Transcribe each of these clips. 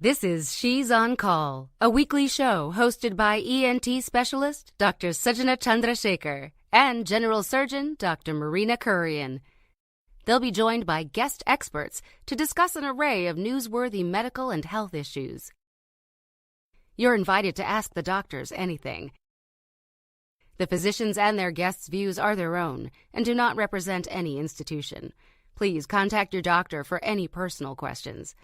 This is She's on Call, a weekly show hosted by ENT specialist Dr. Sujana Chandrasekhar and General Surgeon Dr. Marina Kurian. They'll be joined by guest experts to discuss an array of newsworthy medical and health issues. You're invited to ask the doctors anything. The physicians and their guests' views are their own and do not represent any institution. Please contact your doctor for any personal questions.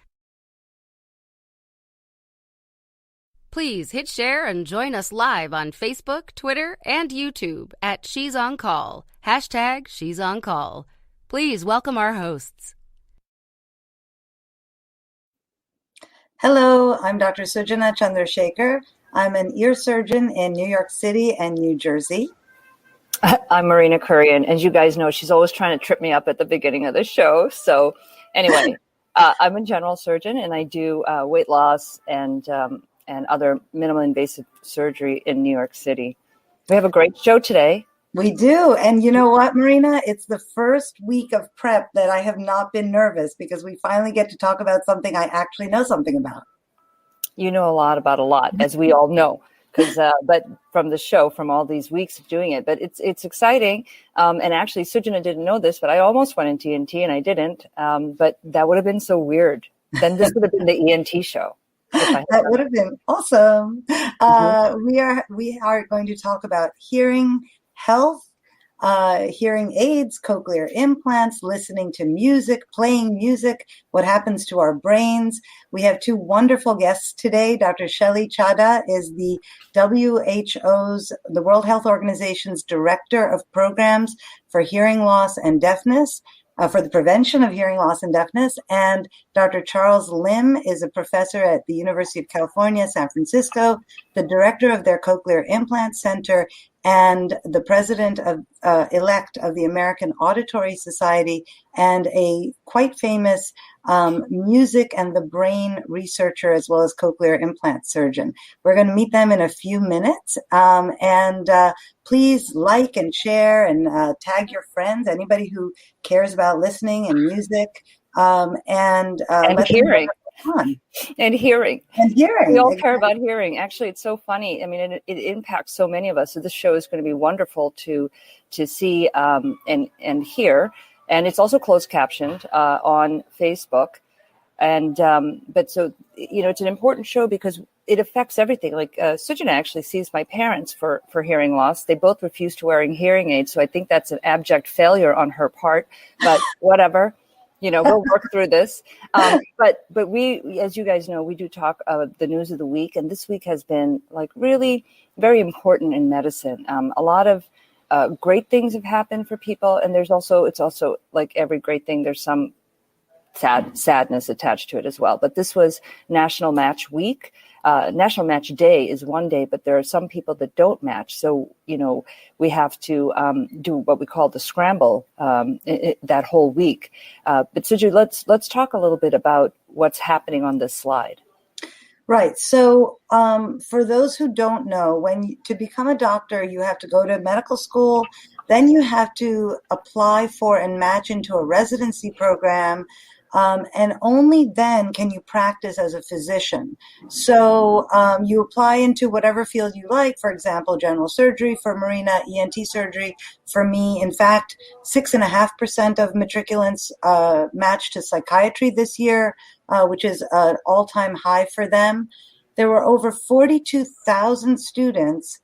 Please hit share and join us live on Facebook, Twitter, and YouTube at She's on Call, hashtag She's on Call. Please welcome our hosts. Hello, I'm Dr. Sujana Chandrasekhar. I'm an ear surgeon in New York City and New Jersey. I'm Marina Kurian. As you guys know, she's always trying to trip me up at the beginning of the show. So anyway, I'm a general surgeon and I do weight loss and other minimally invasive surgery in New York City. We have a great show today. We do. And you know what, Marina? It's the first week of prep that I have not been nervous because we finally get to talk about something I actually know something about. You know a lot about a lot, as we all know, but from the show, from all these weeks of doing it. But it's exciting. And actually, Sujana didn't know this, but I almost went into ENT and I didn't. But that would have been so weird. Then this would have been the ENT show. That would have been awesome. We are going to talk about hearing health, hearing aids, cochlear implants, listening to music, playing music, what happens to our brains. We have two wonderful guests today. Dr. Shelly Chadha is the WHO's, the World Health Organization's Director of Programs for Hearing Loss and Deafness. For the prevention of hearing loss and deafness. And Dr. Charles Lim is a professor at the University of California, San Francisco, the director of their Cochlear Implant Center, and the president of elect of the American Auditory Society, and a quite famous music and the brain researcher, as well as cochlear implant surgeon. We're going to meet them in a few minutes. Please like and share and tag your friends, anybody who cares about listening and music and hearing. And hearing. We all care about hearing. Actually, it's so funny. I mean, it impacts so many of us. So this show is going to be wonderful to see and hear. And it's also closed captioned on Facebook. And but so, you know, it's an important show because it affects everything. Like Sujana actually sees my parents for hearing loss. They both refuse to wearing hearing aids. So I think that's an abject failure on her part. But whatever. You know, we'll work through this. But we, as you guys know, we do talk the news of the week. And this week has been like really very important in medicine. A lot of great things have happened for people. And it's also like every great thing, there's some sadness attached to it as well. But this was National Match Week. National Match Day is one day, but there are some people that don't match. So, you know, we have to do what we call the scramble that whole week. But Suju, let's talk a little bit about what's happening on this slide. Right. So for those who don't know, to become a doctor, you have to go to medical school. Then you have to apply for and match into a residency program. And only then can you practice as a physician. So you apply into whatever field you like, for example, general surgery for Marina, ENT surgery for me. In fact, 6.5% of matriculants matched to psychiatry this year, which is an all-time high for them. There were over 42,000 students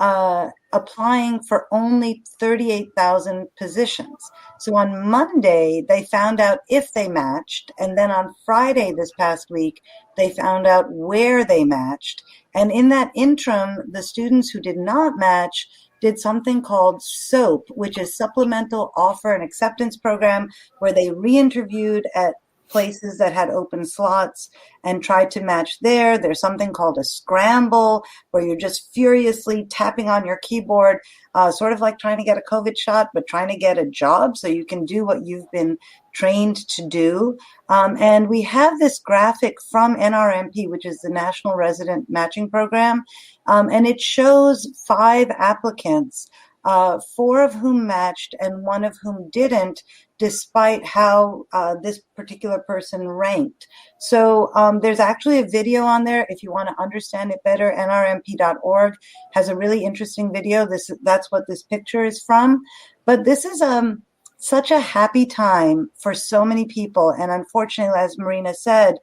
applying for only 38,000 positions. So on Monday, they found out if they matched. And then on Friday this past week, they found out where they matched. And in that interim, the students who did not match did something called SOAP, which is Supplemental Offer and Acceptance Program, where they re-interviewed at places that had open slots and tried to match there. There's something called a scramble where you're just furiously tapping on your keyboard, sort of like trying to get a COVID shot, but trying to get a job so you can do what you've been trained to do. And we have this graphic from NRMP, which is the National Resident Matching Program, and it shows 5 applicants 4 of whom matched and 1 of whom didn't, despite how this particular person ranked. So there's actually a video on there if you want to understand it better. NRMP.org has a really interesting video. That's what this picture is from. But this is such a happy time for so many people. And unfortunately, as Marina said,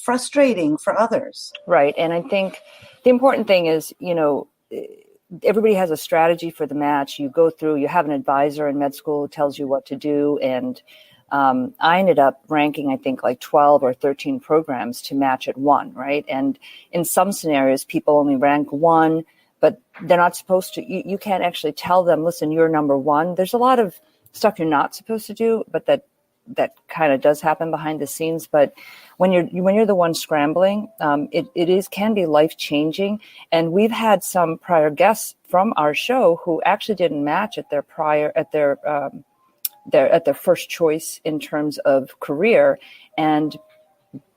frustrating for others. Right. And I think the important thing is, everybody has a strategy for the match. You go through, you have an advisor in med school who tells you what to do. And I ended up ranking, I think, like 12 or 13 programs to match at 1, right? And in some scenarios, people only rank 1, but they're not supposed to. You can't actually tell them, listen, you're number 1. There's a lot of stuff you're not supposed to do, but that kind of does happen behind the scenes. But when you're the one scrambling, it can be life-changing. And we've had some prior guests from our show who actually didn't match at their first choice in terms of career. And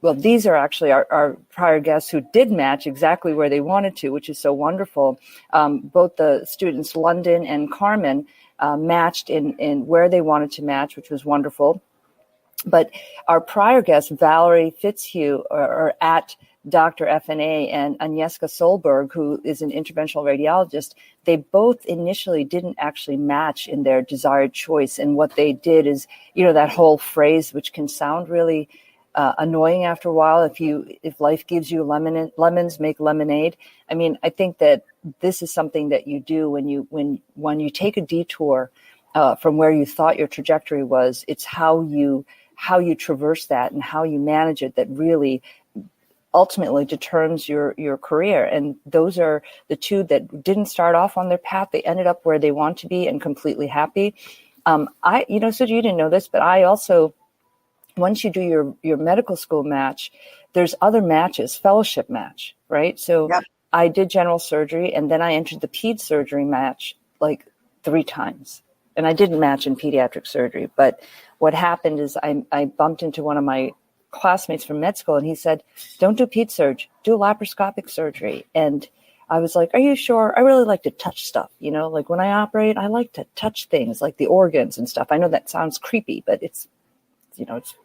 well, these are actually our prior guests who did match exactly where they wanted to, which is so wonderful. Both the students, London and Carmen, matched in where they wanted to match, which was wonderful. But our prior guests, Valerie Fitzhugh, or at Dr. FNA, and Agnieszka Solberg, who is an interventional radiologist, they both initially didn't actually match in their desired choice. And what they did is, that whole phrase, which can sound really annoying after a while, if life gives you lemons, make lemonade. I mean, I think that this is something that you do when you take a detour from where you thought your trajectory was. It's how you traverse that and how you manage it that really ultimately determines your career. And those are the 2 that didn't start off on their path. They ended up where they want to be and completely happy. So you didn't know this, but I also, once you do your medical school match, there's other matches, fellowship match, right? So yep. I did general surgery, and then I entered the ped surgery match like 3 times. And I didn't match in pediatric surgery, but what happened is I bumped into one of my classmates from med school, and he said, don't do ped surg, do laparoscopic surgery. And I was like, are you sure? I really like to touch stuff. Like when I operate, I like to touch things like the organs and stuff. I know that sounds creepy, but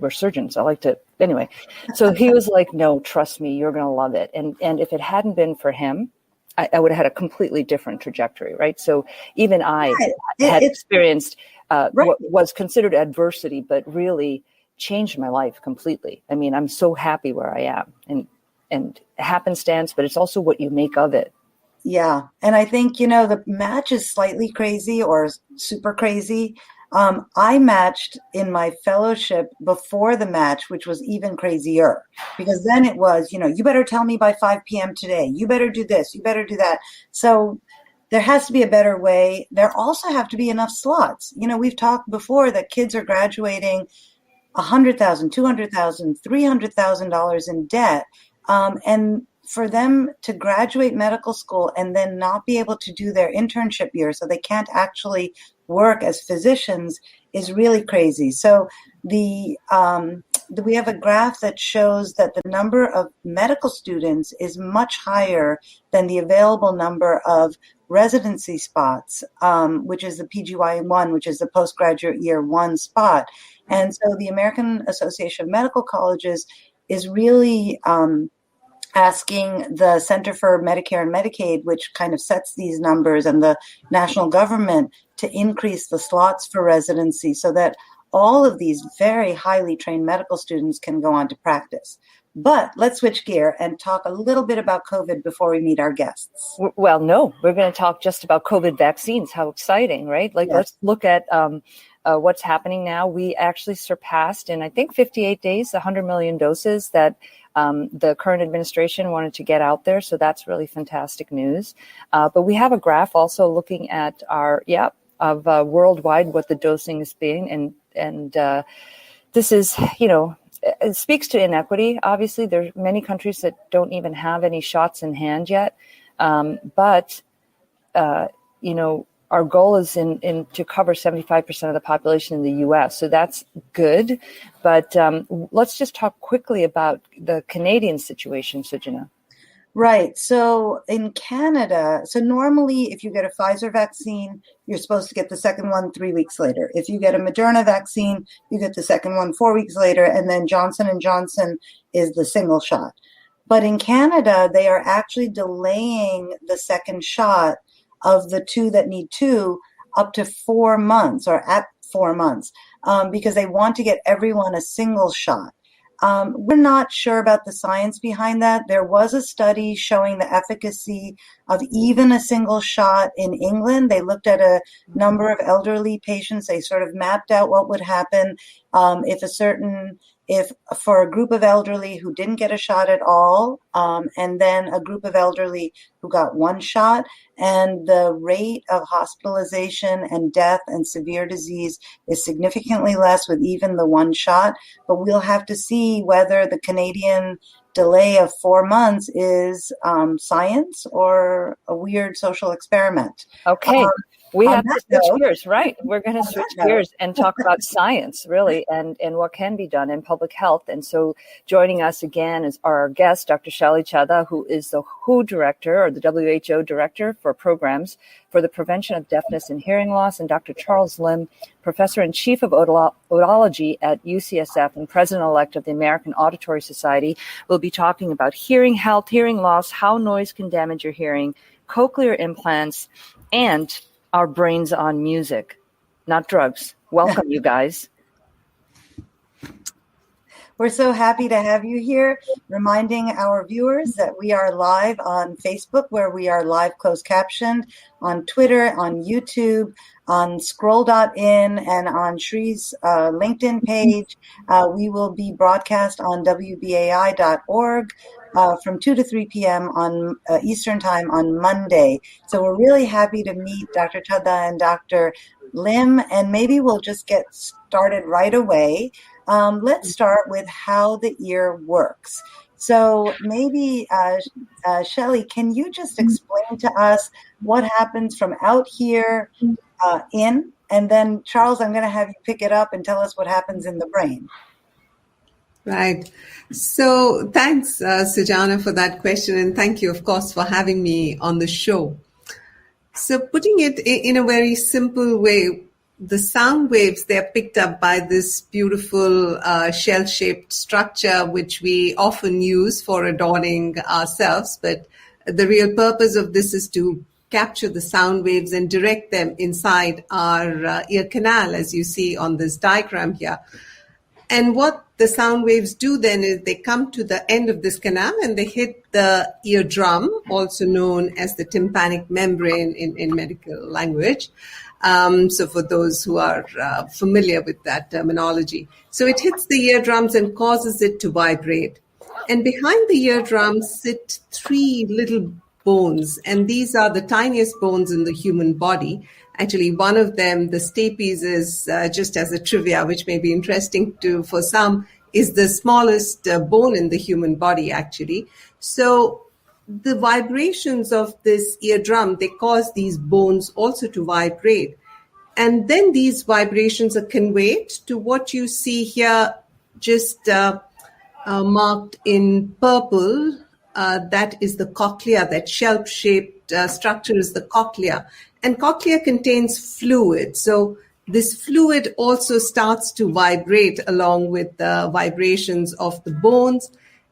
we're surgeons. I like to, anyway. So he was like, no, trust me, you're going to love it. And if it hadn't been for him, I would have had a completely different trajectory, right? So even I had experienced what was considered adversity, but really changed my life completely. I mean, I'm so happy where I am, and happenstance, but it's also what you make of it. Yeah. And I think, the match is slightly crazy or super crazy. I matched in my fellowship before the match, which was even crazier, because then it was, you better tell me by 5 p.m. today, you better do this, you better do that. So there has to be a better way. There also have to be enough slots. We've talked before that kids are graduating $100,000, $200,000, $300,000 in debt. And for them to graduate medical school and then not be able to do their internship year, so they can't actually work as physicians, is really crazy. So we have a graph that shows that the number of medical students is much higher than the available number of residency spots, which is the PGY1, which is the postgraduate year 1 spot. And so the American Association of Medical Colleges is really asking the Center for Medicare and Medicaid, which kind of sets these numbers, and the national government to increase the slots for residency so that all of these very highly trained medical students can go on to practice. But let's switch gear and talk a little bit about COVID before we meet our guests. Well, no, we're going to talk just about COVID vaccines. How exciting, right? Like, yes. Let's look at what's happening now. We actually surpassed in, I think, 58 days, 100 million doses that the current administration wanted to get out there. So that's really fantastic news. But we have a graph also looking at worldwide what the dosing is being. And this is, it speaks to inequity. Obviously, there are many countries that don't even have any shots in hand yet. But our goal is to cover 75% of the population in the U.S. So that's good. But let's just talk quickly about the Canadian situation, Sujana. Right. So in Canada, so normally if you get a Pfizer vaccine, you're supposed to get the second one 3 weeks later. If you get a Moderna vaccine, you get the second one 4 weeks later, and then Johnson & Johnson is the single shot. But in Canada, they are actually delaying the second shot of the two that need two up to 4 months or at 4 months because they want to get everyone a single shot. We're not sure about the science behind that. There was a study showing the efficacy of even a single shot in England. They looked at a number of elderly patients. They sort of mapped out what would happen if for a group of elderly who didn't get a shot at all, and then a group of elderly who got one shot, and the rate of hospitalization and death and severe disease is significantly less with even the one shot. But we'll have to see whether the Canadian delay of 4 months is science or a weird social experiment. Okay. We have to switch gears, right? We're going to switch gears and talk about science, really, and what can be done in public health. And so joining us again is our guest, Dr. Shelly Chadha, who is the WHO director or the WHO director for programs for the prevention of deafness and hearing loss, and Dr. Charles Lim, professor and chief of otology at UCSF and president-elect of the American Auditory Society. We'll be talking about hearing health, hearing loss, how noise can damage your hearing, cochlear implants, and our brains on music, not drugs. Welcome, you guys. We're so happy to have you here, reminding our viewers that we are live on Facebook, where we are live closed captioned, on Twitter, on YouTube, on Scroll.in, and on Shree's LinkedIn page. We will be broadcast on WBAI.org from 2 to 3 p.m. on Eastern Time on Monday. So we're really happy to meet Dr. Chadha and Dr. Lim, and maybe we'll just get started right away. Let's start with how the ear works. So maybe, Shelly, can you just explain to us what happens from out here in? And then, Charles, I'm going to have you pick it up and tell us what happens in the brain. Right. So thanks, Sujana, for that question. And thank you, of course, for having me on the show. So putting it in a very simple way, the sound waves, they're picked up by this beautiful shell-shaped structure, which we often use for adorning ourselves. But the real purpose of this is to capture the sound waves and direct them inside our ear canal, as you see on this diagram here. And what the sound waves do then is they come to the end of this canal and they hit the eardrum, also known as the tympanic membrane in medical language. So for those who are familiar with that terminology. So it hits the eardrums and causes it to vibrate. And behind the eardrums sit 3 little bones, and these are the tiniest bones in the human body. Actually, one of them, the stapes, is just as a trivia, which may be interesting for some, is the smallest bone in the human body, actually. So the vibrations of this eardrum, they cause these bones also to vibrate. And then these vibrations are conveyed to what you see here, just marked in purple. That is the cochlea, that shell-shaped structure is the cochlea. And cochlea contains fluid. So this fluid also starts to vibrate along with the vibrations of the bones.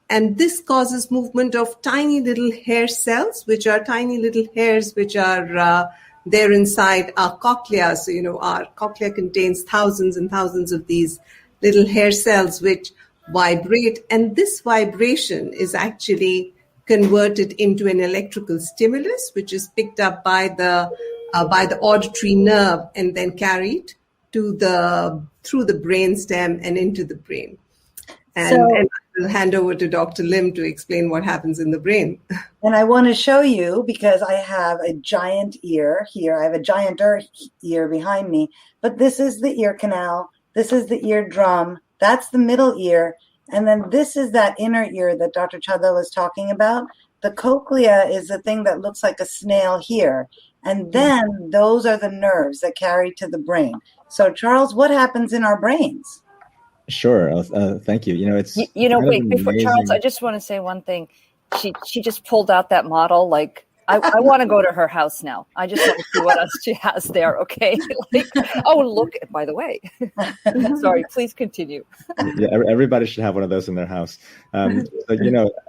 And this causes movement of tiny little hair cells, which are tiny little hairs, which are there inside our cochlea. So, our cochlea contains thousands and thousands of these little hair cells, which vibrate. And this vibration is actually converted into an electrical stimulus, which is picked up by the auditory nerve and then carried through the brainstem and into the brain. And I'll hand over to Dr. Lim to explain what happens in the brain. And I want to show you, because I have a giant ear here. I have a gianter ear behind me. But this is the ear canal. This is the eardrum. That's the middle ear. And then this is that inner ear that Dr. Chadha was talking about. The cochlea is the thing that looks like a snail here. And then those are the nerves that carry to the brain. So, Charles, what happens in our brains? Sure. Thank you. It's wait, before Charles, I just want to say one thing. she just pulled out that model. Like, I want to go to her house now. I just want to see what else she has there. Okay. Like, oh, look, by the way, sorry, please continue. Yeah, everybody should have one of those in their house. But,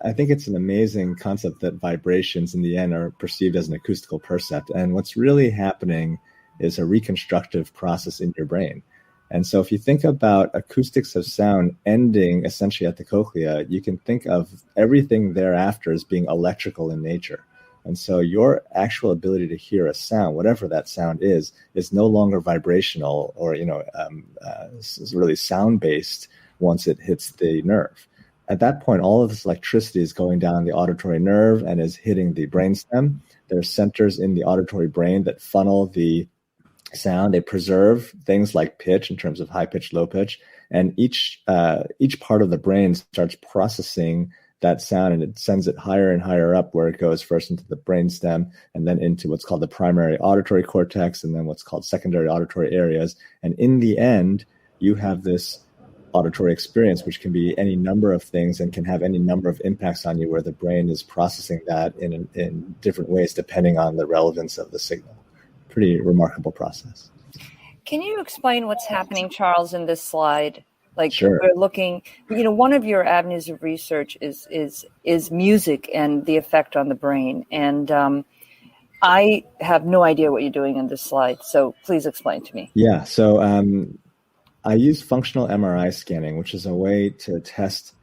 I think it's an amazing concept that vibrations in the end are perceived as an acoustical percept. And what's really happening is a reconstructive process in your brain. And so if you think about acoustics of sound ending essentially at the cochlea, you can think of everything thereafter as being electrical in nature. And so your actual ability to hear a sound, whatever that sound is no longer vibrational or, really sound-based once it hits the nerve. At that point, all of this electricity is going down the auditory nerve and is hitting the brainstem. There are centers in the auditory brain that funnel the sound. They preserve things like pitch in terms of high pitch, low pitch, and each part of the brain starts processing that sound, and it sends it higher and higher up, where it goes first into the brainstem and then into what's called the primary auditory cortex and then what's called secondary auditory areas. And in the end, you have this auditory experience, which can be any number of things and can have any number of impacts on you, where the brain is processing that in different ways depending on the relevance of the signal. Pretty remarkable process. Can you explain what's happening, Charles, in this slide? Like, sure. We're looking, one of your avenues of research is music and the effect on the brain. And I have no idea what you're doing in this slide. So please explain to me. Yeah. So I use functional MRI scanning, which is a way to test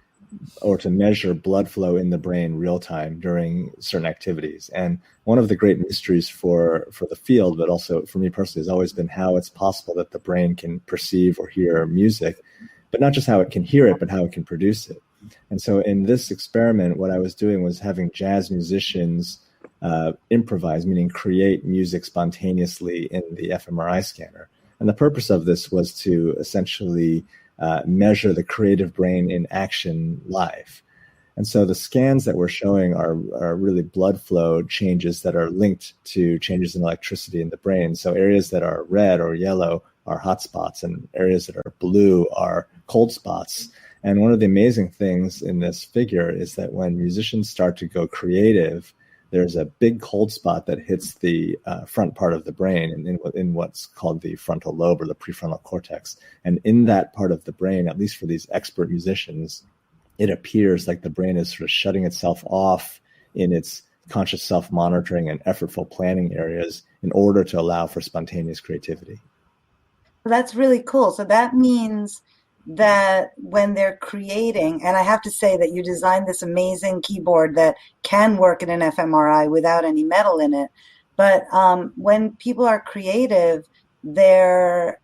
or to measure blood flow in the brain real time during certain activities. And one of the great mysteries for the field, but also for me personally, has always been how it's possible that the brain can perceive or hear music, but not just how it can hear it, but how it can produce it. And so in this experiment, what I was doing was having jazz musicians improvise, meaning create music spontaneously in the fMRI scanner. And the purpose of this was to essentially measure the creative brain in action live. And so the scans that we're showing are really blood flow changes that are linked to changes in electricity in the brain. So areas that are red or yellow are hot spots, and areas that are blue are cold spots. And one of the amazing things in this figure is that when musicians start to go creative, there's a big cold spot that hits the front part of the brain in what's called the frontal lobe or the prefrontal cortex. And in that part of the brain, at least for these expert musicians, it appears like the brain is sort of shutting itself off in its conscious self-monitoring and effortful planning areas in order to allow for spontaneous creativity. That's really cool. So that means that when they're creating, and I have to say that you designed this amazing keyboard that can work in an fMRI without any metal in it. But when people are creative, their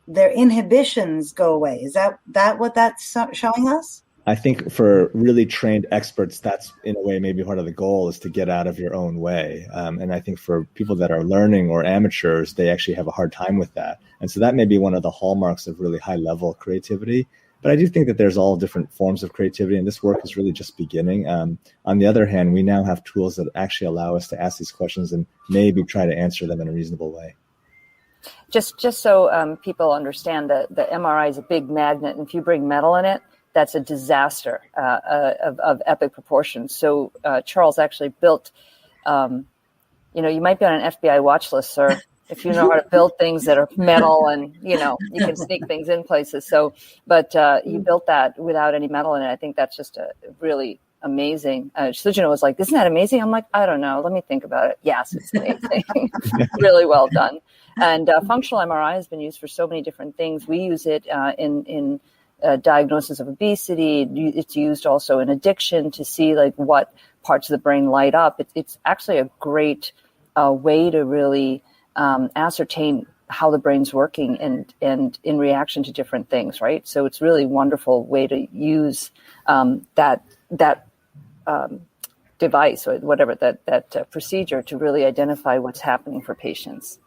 inhibitions go away. Is that what that's showing us? I think for really trained experts, that's in a way maybe part of the goal, is to get out of your own way. And I think for people that are learning or amateurs, they actually have a hard time with that. And so that may be one of the hallmarks of really high level creativity. But I do think that there's all different forms of creativity, and this work is really just beginning. On the other hand, we now have tools that actually allow us to ask these questions and maybe try to answer them in a reasonable way. Just so people understand that the MRI is a big magnet, and if you bring metal in it, that's a disaster of epic proportions. So Charles actually built, you might be on an FBI watch list, sir, if you know how to build things that are metal and, you can sneak things in places. So, but you built that without any metal in it. I think that's just a really amazing. Sujana was like, isn't that amazing? I'm like, I don't know. Let me think about it. Yes, it's amazing. Really well done. And functional MRI has been used for so many different things. We use it in diagnosis of obesity. It's used also in addiction to see like what parts of the brain light up. It's actually a great way to really ascertain how the brain's working and in reaction to different things, right? So it's really a wonderful way to use that device or whatever, that procedure to really identify what's happening for patients.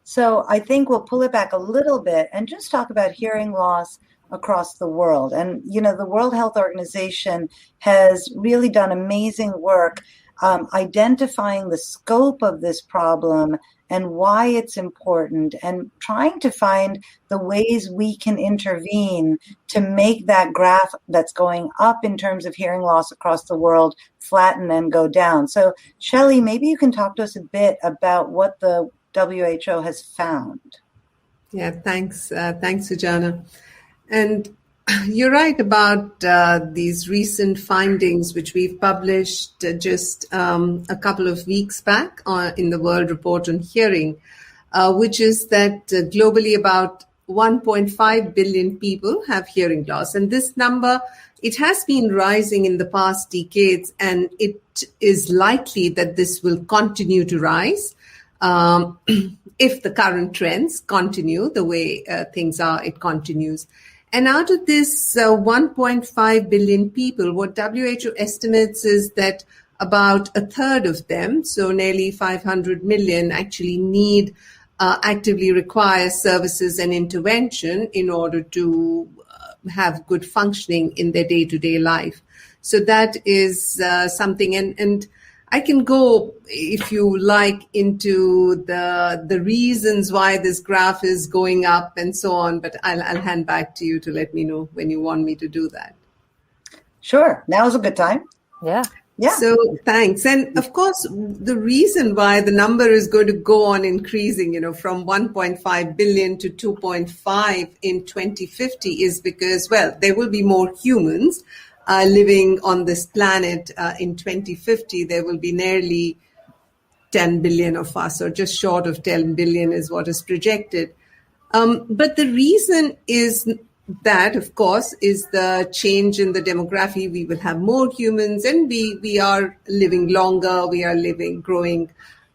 So I think we'll pull it back a little bit and just talk about hearing loss across the world. And, the World Health Organization has really done amazing work identifying the scope of this problem and why it's important, and trying to find the ways we can intervene to make that graph that's going up in terms of hearing loss across the world flatten and go down. So, Shelley, maybe you can talk to us a bit about what the WHO has found. Yeah, thanks. Thanks, Sujana. And you're right about these recent findings, which we've published just a couple of weeks back in the World Report on Hearing, which is that globally about 1.5 billion people have hearing loss. And this number, it has been rising in the past decades, and it is likely that this will continue to rise. If the current trends continue the way things are, it continues. And out of this 1.5 billion people, what WHO estimates is that about a third of them, so nearly 500 million, actually actively require services and intervention in order to have good functioning in their day-to-day life. So that is something, and I can go, if you like, into the reasons why this graph is going up and so on, but I'll hand back to you to let me know when you want me to do that. Sure. Now is a good time. Yeah. So thanks. And of course, the reason why the number is going to go on increasing, from 1.5 billion to 2.5 in 2050 is because, well, there will be more humans living on this planet. In 2050, there will be nearly 10 billion of us, or just short of 10 billion is what is projected. But the reason is that, of course, is the change in the demography. We will have more humans, and we are living longer. We are growing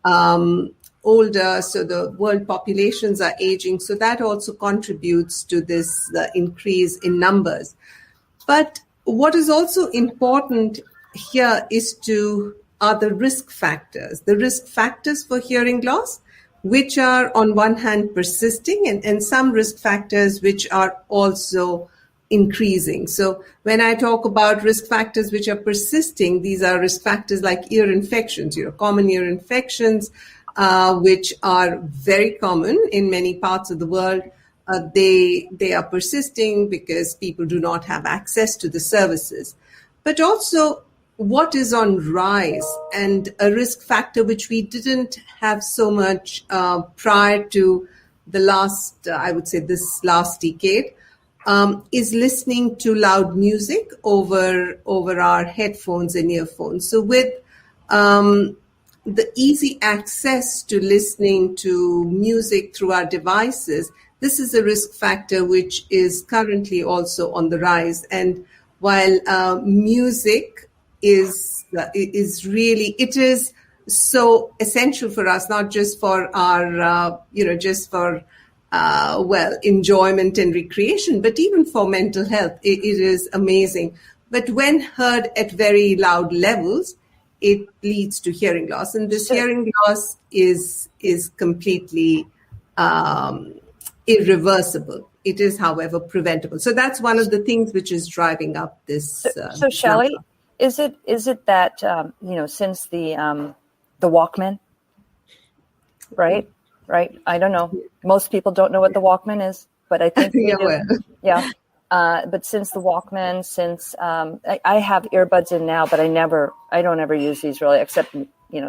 older. So the world populations are aging. So that also contributes to this increase in numbers. But what is also important here are the risk factors. The risk factors for hearing loss, which are on one hand persisting, and some risk factors which are also increasing. So when I talk about risk factors which are persisting, these are risk factors like ear infections, common ear infections, which are very common in many parts of the world. They are persisting because people do not have access to the services. But also what is on rise, and a risk factor which we didn't have so much prior to the last, I would say this last decade, is listening to loud music over our headphones and earphones. So with the easy access to listening to music through our devices, this is a risk factor which is currently also on the rise. And while music is really, it is so essential for us, not just for our, enjoyment and recreation, but even for mental health. It is amazing. But when heard at very loud levels, it leads to hearing loss. And this hearing loss is completely irreversible. It is, however, preventable. So that's one of the things which is driving up this. So Shelley, is it that since the Walkman, right? I don't know. Most people don't know what the Walkman is, but I think we do. Yeah. But since the Walkman, I have earbuds in now, but I don't ever use these really, except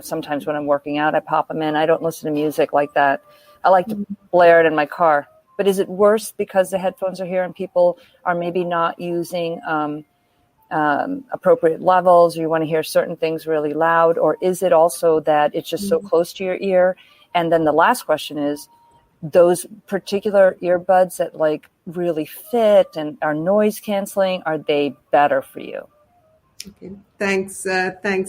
sometimes when I'm working out, I pop them in. I don't listen to music like that. I like to blare it in my car. But is it worse because the headphones are here and people are maybe not using appropriate levels, or you want to hear certain things really loud? Or is it also that it's just so close to your ear? And then the last question is, those particular earbuds that like really fit and are noise canceling, are they better for you? Okay, thanks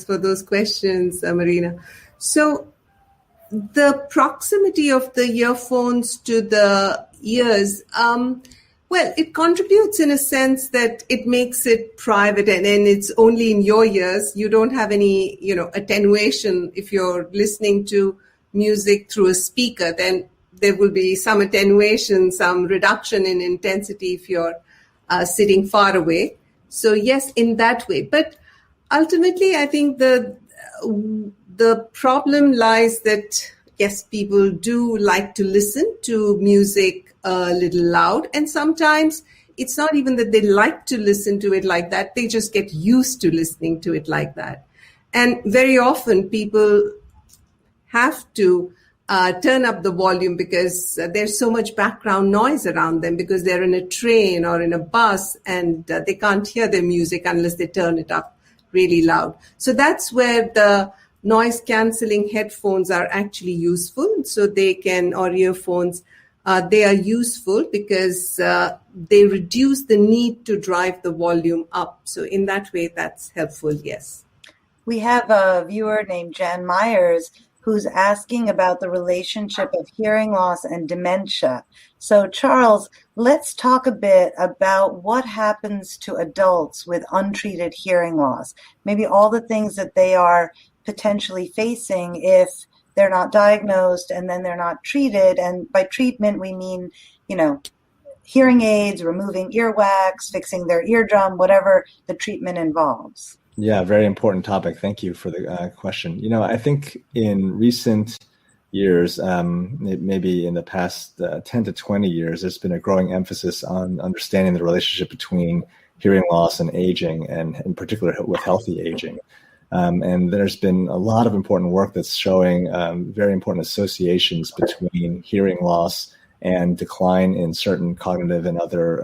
for those questions, Marina. So the proximity of the earphones to the ears, it contributes in a sense that it makes it private, and it's only in your ears. You don't have any, attenuation. If you're listening to music through a speaker, then there will be some attenuation, some reduction in intensity if you're sitting far away. So yes, in that way. But ultimately, I think the problem lies that, yes, people do like to listen to music a little loud, and sometimes it's not even that they like to listen to it like that, they just get used to listening to it like that. And very often people have to turn up the volume because there's so much background noise around them, because they're in a train or in a bus, and they can't hear their music unless they turn it up really loud. So that's where the noise cancelling headphones are actually useful. So they can, or earphones, they are useful because they reduce the need to drive the volume up. So in that way, that's helpful, yes. We have a viewer named Jan Myers who's asking about the relationship of hearing loss and dementia. So Charles, let's talk a bit about what happens to adults with untreated hearing loss. Maybe all the things that they are potentially facing if they're not diagnosed and then they're not treated. And by treatment, we mean, hearing aids, removing earwax, fixing their eardrum, whatever the treatment involves. Yeah, very important topic. Thank you for the question. I think in recent years, maybe in the past 10 to 20 years, there's been a growing emphasis on understanding the relationship between hearing loss and aging, and in particular with healthy aging. And there's been a lot of important work that's showing very important associations between hearing loss and decline in certain cognitive and other,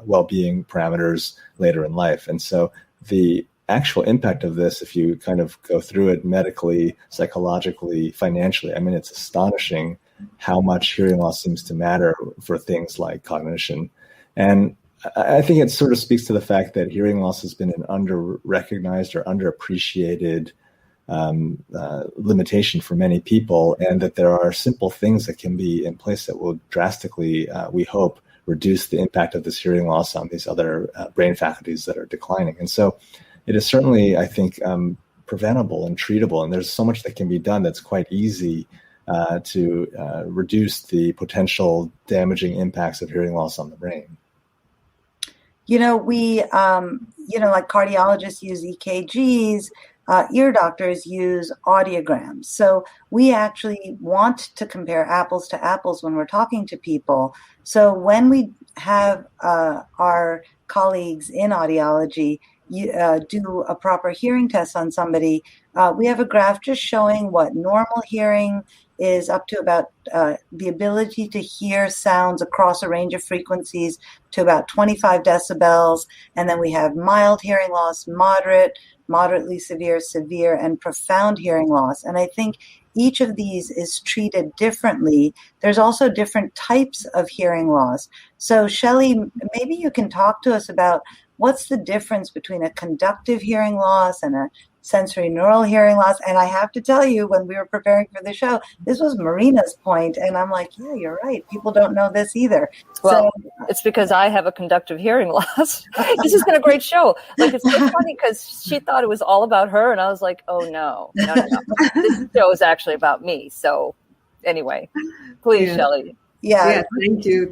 well-being parameters later in life. And so the actual impact of this, if you kind of go through it medically, psychologically, financially, it's astonishing how much hearing loss seems to matter for things like cognition. And I think it sort of speaks to the fact that hearing loss has been an under-recognized or underappreciated limitation for many people, and that there are simple things that can be in place that will drastically, we hope, reduce the impact of this hearing loss on these other brain faculties that are declining. And so it is certainly, I think, preventable and treatable. And there's so much that can be done that's quite easy to reduce the potential damaging impacts of hearing loss on the brain. We, like cardiologists use EKGs, ear doctors use audiograms. So we actually want to compare apples to apples when we're talking to people. So when we have our colleagues in audiology do a proper hearing test on somebody, we have a graph just showing what normal hearing is up to, about the ability to hear sounds across a range of frequencies to about 25 decibels. And then we have mild hearing loss, moderately severe, severe, and profound hearing loss. And I think each of these is treated differently. There's also different types of hearing loss. So Shelley, maybe you can talk to us about what's the difference between a conductive hearing loss and a sensory neural hearing loss. And I have to tell you, when we were preparing for the show, this was Marina's point, and I'm like, yeah, you're right. People don't know this either. Well, it's because I have a conductive hearing loss. This has been a great show. It's so funny because she thought it was all about her, and I was like, oh no. This show is actually about me. So anyway, please, Shelley. Yeah,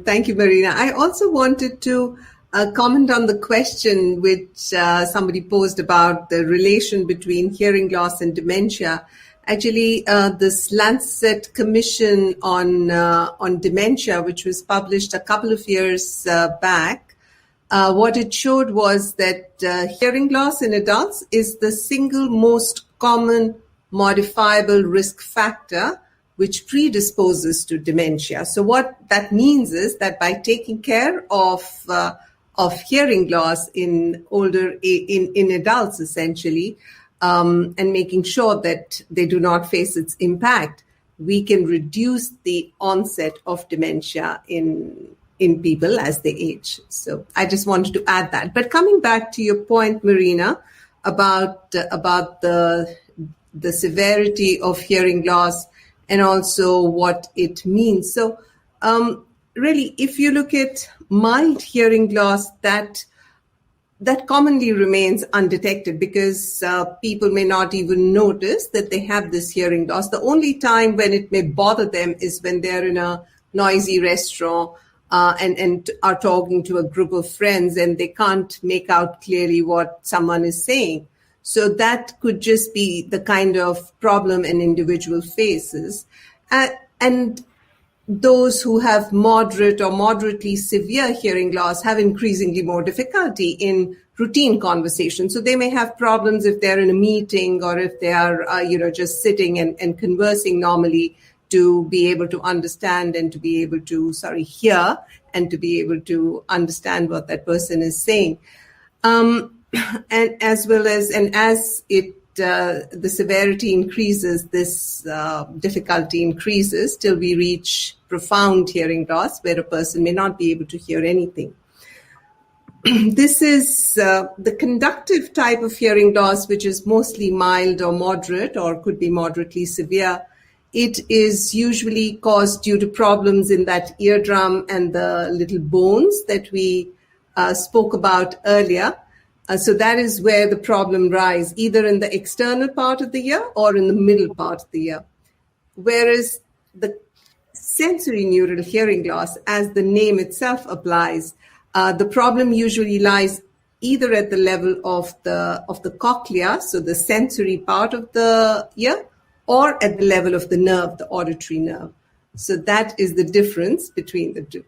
thank you, Marina. I also wanted to comment on the question which somebody posed about the relation between hearing loss and dementia. Actually, this Lancet Commission on dementia, which was published a couple of years back, what it showed was that hearing loss in adults is the single most common modifiable risk factor which predisposes to dementia. So what that means is that by taking care of hearing loss in adults, essentially, and making sure that they do not face its impact, we can reduce the onset of dementia in people as they age. So I just wanted to add that. But coming back to your point, Marina, about the severity of hearing loss and also what it means. So really, if you look at mild hearing loss, that commonly remains undetected because people may not even notice that they have this hearing loss. The only time when it may bother them is when they're in a noisy restaurant and are talking to a group of friends and they can't make out clearly what someone is saying. So that could just be the kind of problem an individual faces. And those who have moderate or moderately severe hearing loss have increasingly more difficulty in routine conversation. So they may have problems if they're in a meeting or if they are, just sitting and conversing normally, to be able to understand and to be able to, hear and to be able to understand what that person is saying. And as the severity increases, this difficulty increases till we reach profound hearing loss, where a person may not be able to hear anything. This is the conductive type of hearing loss, which is mostly mild or moderate, or could be moderately severe. It is usually caused due to problems in that eardrum and the little bones that we spoke about earlier. So that is where the problem lies, either in the external part of the ear or in the middle part of the ear. Whereas the sensory neural hearing loss, as the name itself applies, the problem usually lies either at the level of the cochlea, so the sensory part of the ear, or at the level of the nerve, the auditory nerve. So that is the difference between the two.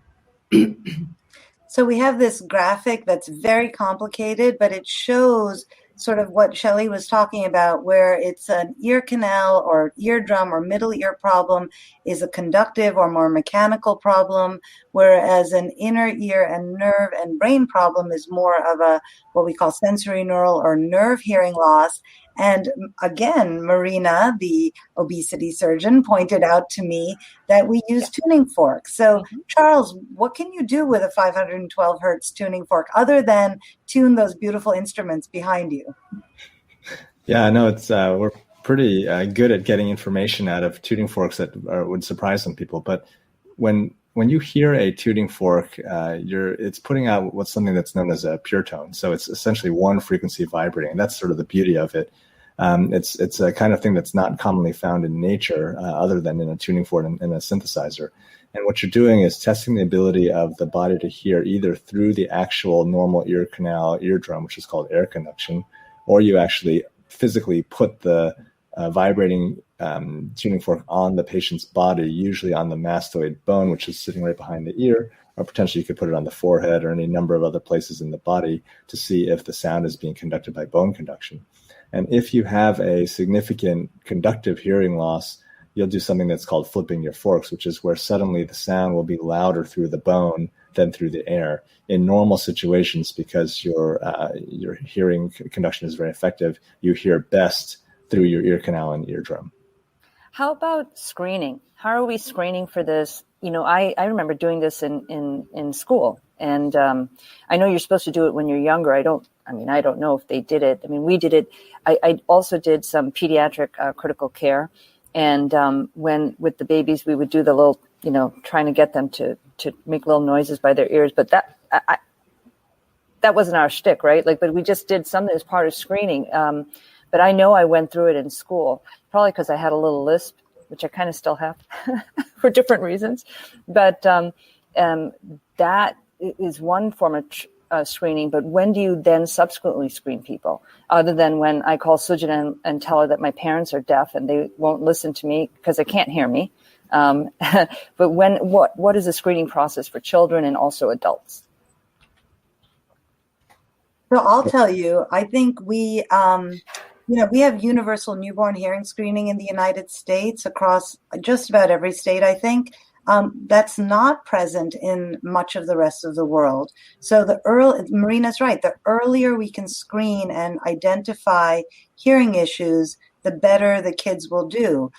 So we have this graphic that's very complicated, but it shows sort of what Shelley was talking about, where it's an ear canal or eardrum or middle ear problem is a conductive or more mechanical problem, whereas an inner ear and nerve and brain problem is more of a what we call sensory neural or nerve hearing loss. And again, Marina, the obesity surgeon, pointed out to me that we use tuning forks. So, Charles, what can you do with a 512 hertz tuning fork other than tune those beautiful instruments behind you? Yeah, no, it's we're pretty good at getting information out of tuning forks that would surprise some people. But when you hear a tuning fork, it's putting out what's something that's known as a pure tone. So it's essentially one frequency vibrating. And that's sort of the beauty of it. It's a kind of thing that's not commonly found in nature, other than in a tuning fork and a synthesizer. And what you're doing is testing the ability of the body to hear either through the actual normal ear canal eardrum, which is called air conduction, or you actually physically put the vibrating tuning fork on the patient's body, usually on the mastoid bone, which is sitting right behind the ear, or potentially you could put it on the forehead or any number of other places in the body to see if the sound is being conducted by bone conduction. And if you have a significant conductive hearing loss, you'll do something that's called flipping your forks, which is where suddenly the sound will be louder through the bone than through the air. In normal situations, because your hearing conduction is very effective, you hear best through your ear canal and eardrum. How about screening? How are we screening for this? I remember doing this in school, and I know you're supposed to do it when you're younger. I don't know if they did it. We did it. I also did some pediatric critical care, and when with the babies, we would do the little, trying to get them to make little noises by their ears. But that wasn't our shtick, right? But we just did something as part of screening. But I know I went through it in school, probably because I had a little lisp, which I kind of still have for different reasons. But that is one form of screening. But when do you then subsequently screen people, other than when I call Sujana and tell her that my parents are deaf and they won't listen to me because they can't hear me? But what is the screening process for children and also adults? So I'll tell you, I think we have universal newborn hearing screening in the United States across just about every state, I think. That's not present in much of the rest of the world. So Marina's right, the earlier we can screen and identify hearing issues, the better the kids will do.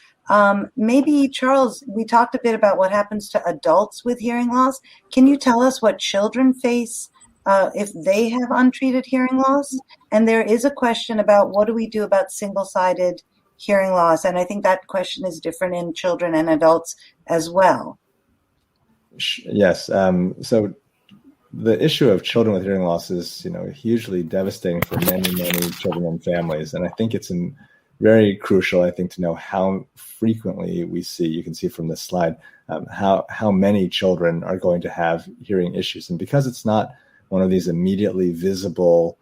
Maybe, Charles, we talked a bit about what happens to adults with hearing loss. Can you tell us what children face if they have untreated hearing loss? And there is a question about what do we do about single-sided hearing loss? And I think that question is different in children and adults as well. Yes. So the issue of children with hearing loss is, hugely devastating for many, many children and families. And I think it's very crucial, to know how frequently we see, you can see from this slide, how many children are going to have hearing issues. And because it's not one of these immediately visible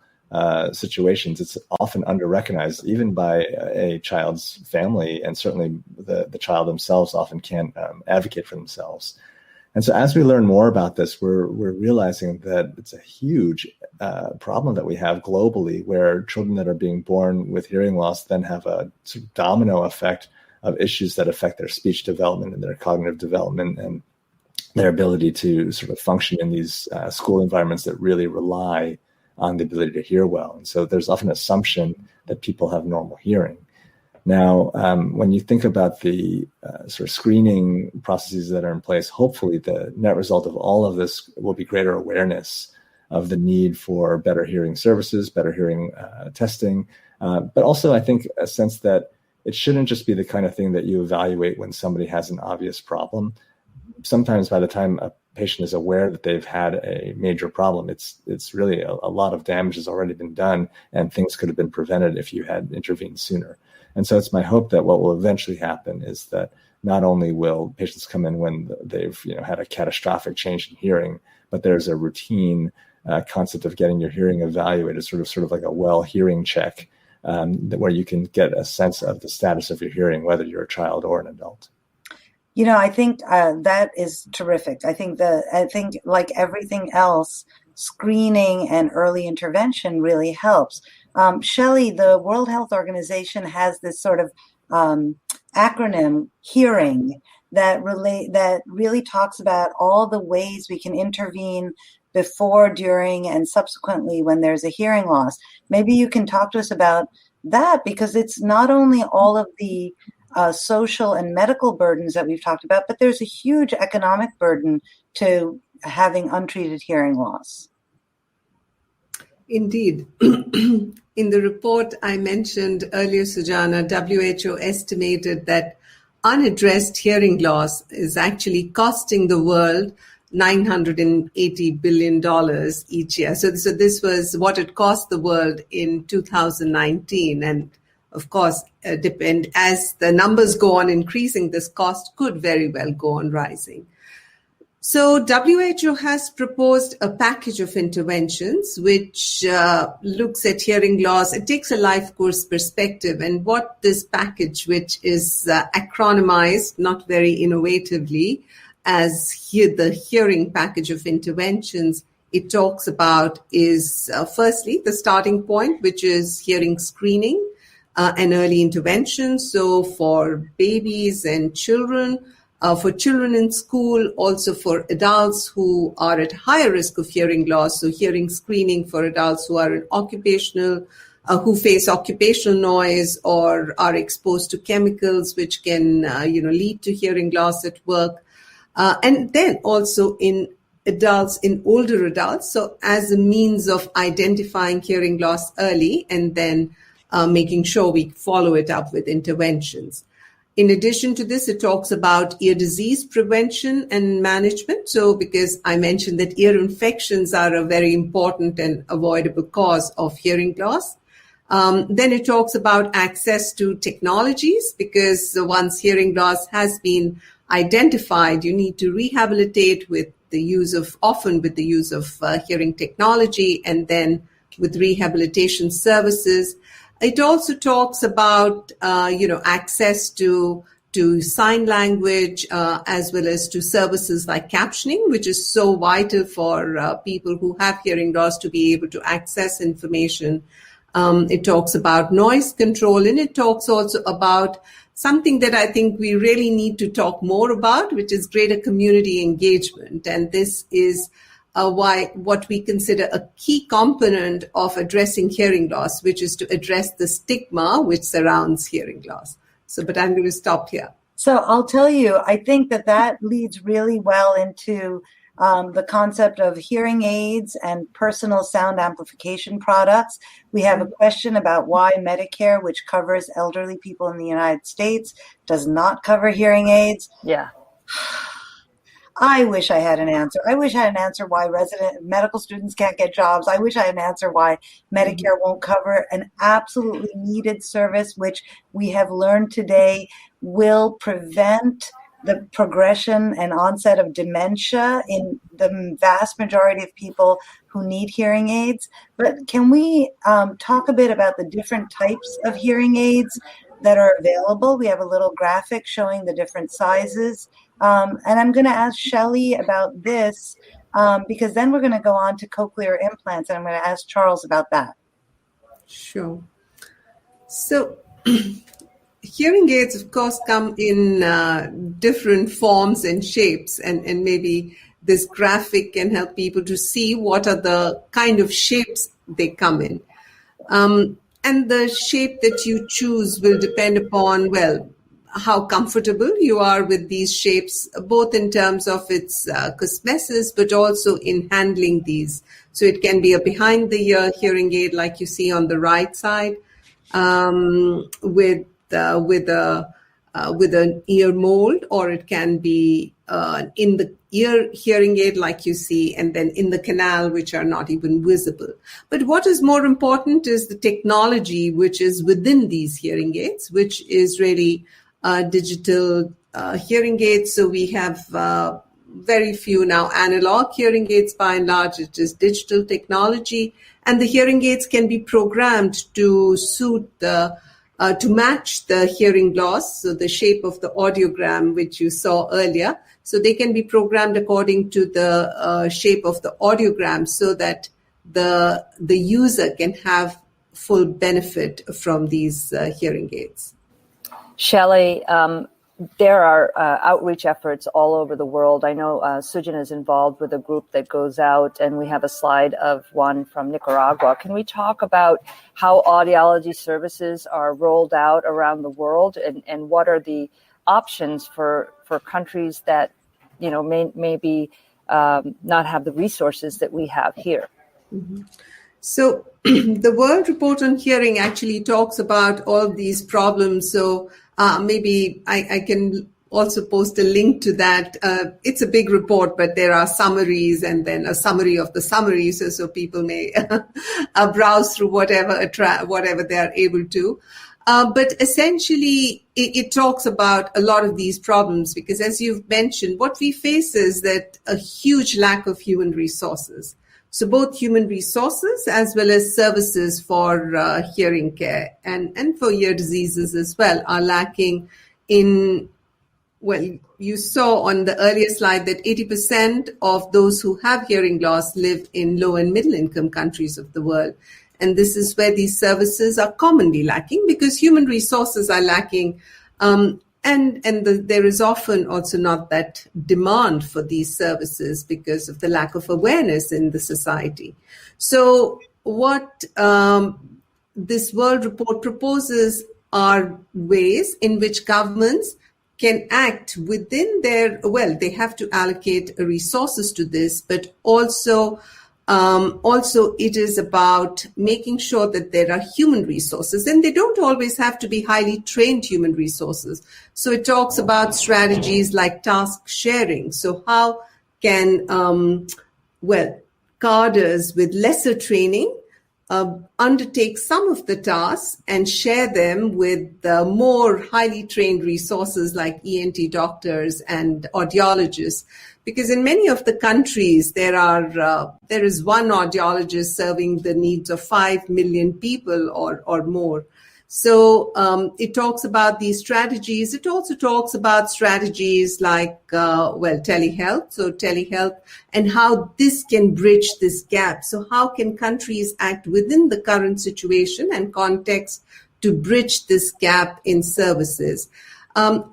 situations, it's often under-recognized, even by a child's family, and certainly the child themselves often can't advocate for themselves. And so as we learn more about this, we're realizing that it's a huge problem that we have globally, where children that are being born with hearing loss then have a sort of domino effect of issues that affect their speech development and their cognitive development and their ability to sort of function in these school environments that really rely on the ability to hear well. And so there's often an assumption that people have normal hearing. Now, when you think about the sort of screening processes that are in place, hopefully the net result of all of this will be greater awareness of the need for better hearing services, better hearing testing, but also I think a sense that it shouldn't just be the kind of thing that you evaluate when somebody has an obvious problem. Sometimes by the time a patient is aware that they've had a major problem, it's really a lot of damage has already been done, and things could have been prevented if you had intervened sooner. And so it's my hope that what will eventually happen is that not only will patients come in when they've had a catastrophic change in hearing, but there's a routine concept of getting your hearing evaluated, sort of like a well hearing check, where you can get a sense of the status of your hearing, whether you're a child or an adult. I think that is terrific. I think like everything else, screening and early intervention really helps. Shelley, the World Health Organization has this sort of acronym, HEARING, that really talks about all the ways we can intervene before, during, and subsequently when there's a hearing loss. Maybe you can talk to us about that, because it's not only all of the social and medical burdens that we've talked about, but there's a huge economic burden to having untreated hearing loss. Indeed. In the report I mentioned earlier, Sujana, WHO estimated that unaddressed hearing loss is actually costing the world $980 billion each year. So this was what it cost the world in 2019. And of course, as the numbers go on increasing, this cost could very well go on rising. So WHO has proposed a package of interventions which looks at hearing loss. It takes a life course perspective, and what this package, which is acronymized, not very innovatively, as the hearing package of interventions, it talks about is firstly the starting point, which is hearing screening and early intervention. So for babies and children, for children in school, also for adults who are at higher risk of hearing loss. So hearing screening for adults who are in who face occupational noise or are exposed to chemicals which can, lead to hearing loss at work. And then also in older adults. So as a means of identifying hearing loss early and then making sure we follow it up with interventions. In addition to this, it talks about ear disease prevention and management. So because I mentioned that ear infections are a very important and avoidable cause of hearing loss. Then it talks about access to technologies, because once hearing loss has been identified, you need to rehabilitate with the use of hearing technology, and then with rehabilitation services. It also talks about, access to sign language, as well as to services like captioning, which is so vital for people who have hearing loss to be able to access information. It talks about noise control, and it talks also about something that I think we really need to talk more about, which is greater community engagement. And this is what we consider a key component of addressing hearing loss, which is to address the stigma which surrounds hearing loss. But I'm going to stop here. So I'll tell you, I think that leads really well into the concept of hearing aids and personal sound amplification products. We have a question about why Medicare, which covers elderly people in the United States, does not cover hearing aids. Yeah. I wish I had an answer. I wish I had an answer why resident medical students can't get jobs. I wish I had an answer why Medicare won't cover an absolutely needed service, which we have learned today will prevent the progression and onset of dementia in the vast majority of people who need hearing aids. But can we talk a bit about the different types of hearing aids that are available? We have a little graphic showing the different sizes. And I'm going to ask Shelley about this because then we're going to go on to cochlear implants, and I'm going to ask Charles about that. Sure. So hearing aids, of course, come in different forms and shapes, and maybe this graphic can help people to see what are the kind of shapes they come in. And the shape that you choose will depend upon, well, how comfortable you are with these shapes, both in terms of its cosmesis, but also in handling these. So it can be a behind the ear hearing aid, like you see on the right side, with an ear mold, or it can be in the ear hearing aid like you see, and then in the canal, which are not even visible. But what is more important is the technology which is within these hearing aids, which is really digital hearing aids. So we have very few now analog hearing aids. By and large, it is digital technology, and the hearing aids can be programmed to suit to match the hearing loss, so the shape of the audiogram which you saw earlier. So they can be programmed according to the shape of the audiogram, so that the user can have full benefit from these hearing aids. Shelley, there are outreach efforts all over the world. I know Sujana is involved with a group that goes out, and we have a slide of one from Nicaragua. Can we talk about how audiology services are rolled out around the world, and what are the options for countries that, you know, maybe not have the resources that we have here? Mm-hmm. So the World Report on Hearing actually talks about all of these problems. So maybe I can also post a link to that. It's a big report, but there are summaries and then a summary of the summaries, so people may browse through whatever they are able to. But essentially, it talks about a lot of these problems because, as you've mentioned, what we face is that a huge lack of human resources. So both human resources as well as services for hearing care and for ear diseases as well are lacking in, well, you saw on the earlier slide that 80% of those who have hearing loss live in low and middle income countries of the world. And this is where these services are commonly lacking because human resources are lacking. There is often also not that demand for these services because of the lack of awareness in the society. So what this World Report proposes are ways in which governments can act within their, well, they have to allocate resources to this, but also it is about making sure that there are human resources, and they don't always have to be highly trained human resources. So it talks about strategies like task sharing. So how can, cadres with lesser training undertake some of the tasks and share them with more highly trained resources like ENT doctors and audiologists. Because in many of the countries, there is one audiologist serving the needs of 5 million people or more. So it talks about these strategies. It also talks about strategies like, telehealth. So telehealth and how this can bridge this gap. So how can countries act within the current situation and context to bridge this gap in services? And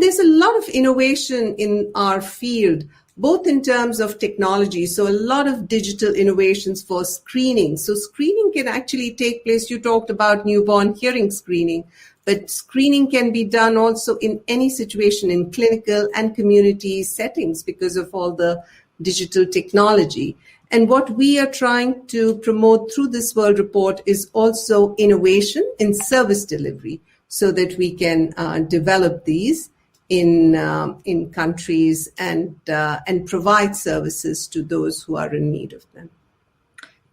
there's a lot of innovation in our field, both in terms of technology. So a lot of digital innovations for screening. So screening can actually take place. You talked about newborn hearing screening, but screening can be done also in any situation in clinical and community settings because of all the digital technology. And what we are trying to promote through this World Report is also innovation in service delivery, so that we can develop these in countries and provide services to those who are in need of them.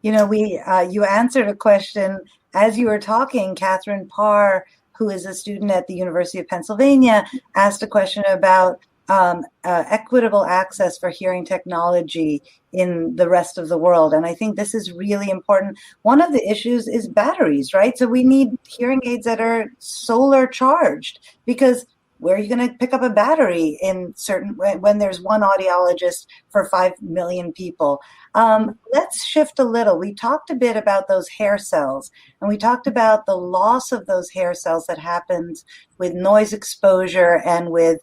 You know, you answered a question as you were talking. Catherine Parr, who is a student at the University of Pennsylvania, asked a question about equitable access for hearing technology in the rest of the world. And I think this is really important. One of the issues is batteries, right? So we need hearing aids that are solar charged, because where are you going to pick up a battery when there's one audiologist for 5 million people? Let's shift a little. We talked a bit about those hair cells, and we talked about the loss of those hair cells that happens with noise exposure and with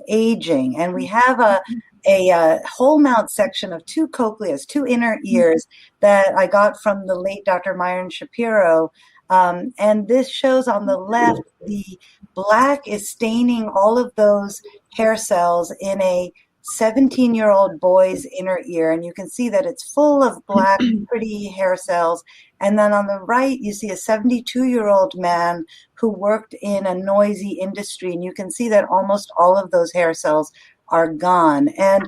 aging. And we have a whole mount section of 2 cochleas, 2 inner ears that I got from the late Dr. Myron Shapiro. And this shows on the left, the black is staining all of those hair cells in a 17-year-old boy's inner ear. And you can see that it's full of black, pretty hair cells. And then on the right, you see a 72-year-old man who worked in a noisy industry. And you can see that almost all of those hair cells are gone. And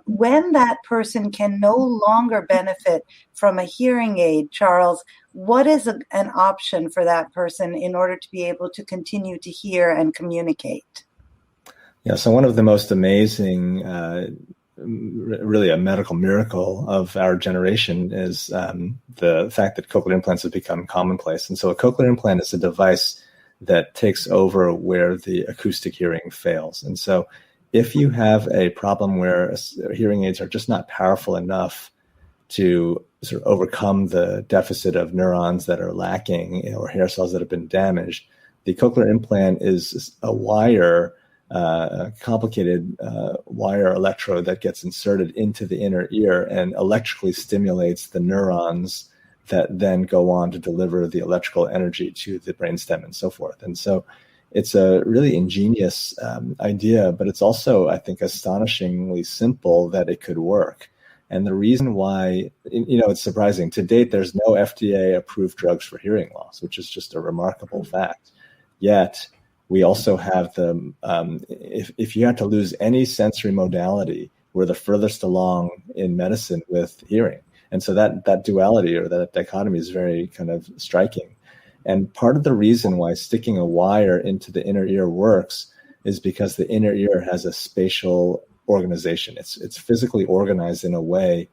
when that person can no longer benefit from a hearing aid, Charles, what is an option for that person in order to be able to continue to hear and communicate? Yeah, so one of the most amazing, really a medical miracle of our generation is the fact that cochlear implants have become commonplace. And so a cochlear implant is a device that takes over where the acoustic hearing fails. And so if you have a problem where hearing aids are just not powerful enough to sort of overcome the deficit of neurons that are lacking, or hair cells that have been damaged, the cochlear implant is a complicated wire electrode that gets inserted into the inner ear and electrically stimulates the neurons that then go on to deliver the electrical energy to the brainstem and so forth. And so it's a really ingenious idea, but it's also, I think, astonishingly simple that it could work. And the reason why, it's surprising. To date, there's no FDA-approved drugs for hearing loss, which is just a remarkable fact. Yet, we also have if you had to lose any sensory modality, we're the furthest along in medicine with hearing. And so that duality or that dichotomy is very kind of striking. And part of the reason why sticking a wire into the inner ear works is because the inner ear has a spatial organization. It's physically organized in a way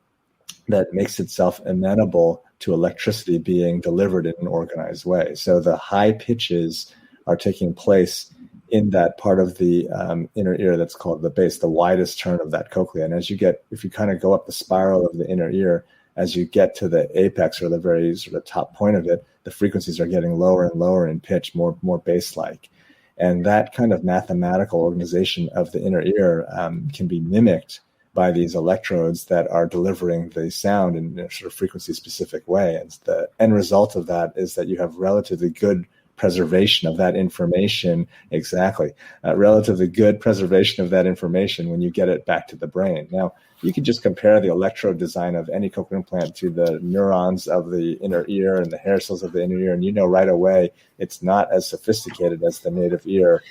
that makes itself amenable to electricity being delivered in an organized way. So the high pitches are taking place in that part of the inner ear that's called the base, the widest turn of that cochlea. And if you kind of go up the spiral of the inner ear, as you get to the apex or the very sort of top point of it, the frequencies are getting lower and lower in pitch, more bass-like. And that kind of mathematical organization of the inner ear can be mimicked by these electrodes that are delivering the sound in a sort of frequency-specific way. And the end result of that is that you have relatively good preservation of that information. Relatively good preservation of that information when you get it back to the brain. Now, you could just compare the electrode design of any cochlear implant to the neurons of the inner ear and the hair cells of the inner ear, and right away it's not as sophisticated as the native ear.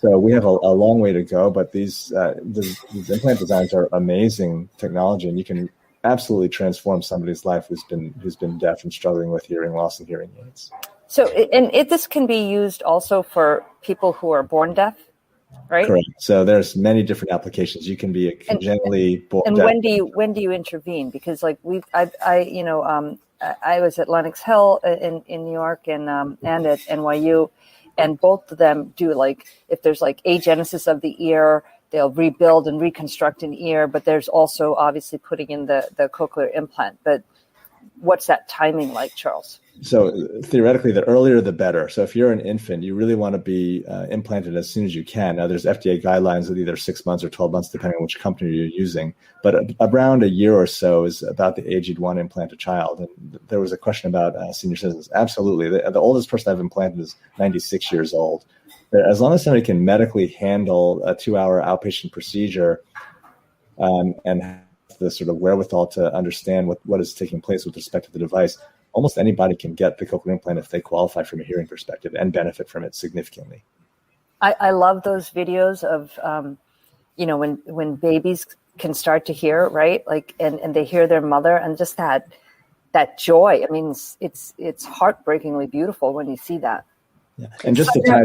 So we have a long way to go, but these implant designs are amazing technology, and you can absolutely transform somebody's life who's been deaf and struggling with hearing loss and hearing aids. So, this can be used also for people who are born deaf, right? Correct. So there's many different applications. You can be congenitally born deaf. And when do you intervene? Because I was at Lenox Hill in New York and at NYU, and both of them do if there's agenesis of the ear, they'll rebuild and reconstruct an ear, but there's also obviously putting in the cochlear implant. But what's that timing like, Charles? So theoretically, the earlier the better. So if you're an infant, you really want to be implanted as soon as you can. Now, there's FDA guidelines of either 6 months or 12 months, depending on which company you're using. But around a year or so is about the age you'd want to implant a child. And there was a question about senior citizens. Absolutely. The oldest person I've implanted is 96 years old. But as long as somebody can medically handle a 2-hour outpatient procedure and have the sort of wherewithal to understand what is taking place with respect to the device, almost anybody can get the cochlear implant if they qualify from a hearing perspective and benefit from it significantly. I love those videos of, when babies can start to hear, right? And they hear their mother, and just that joy. I mean, it's heartbreakingly beautiful when you see that. Yeah. And just to tie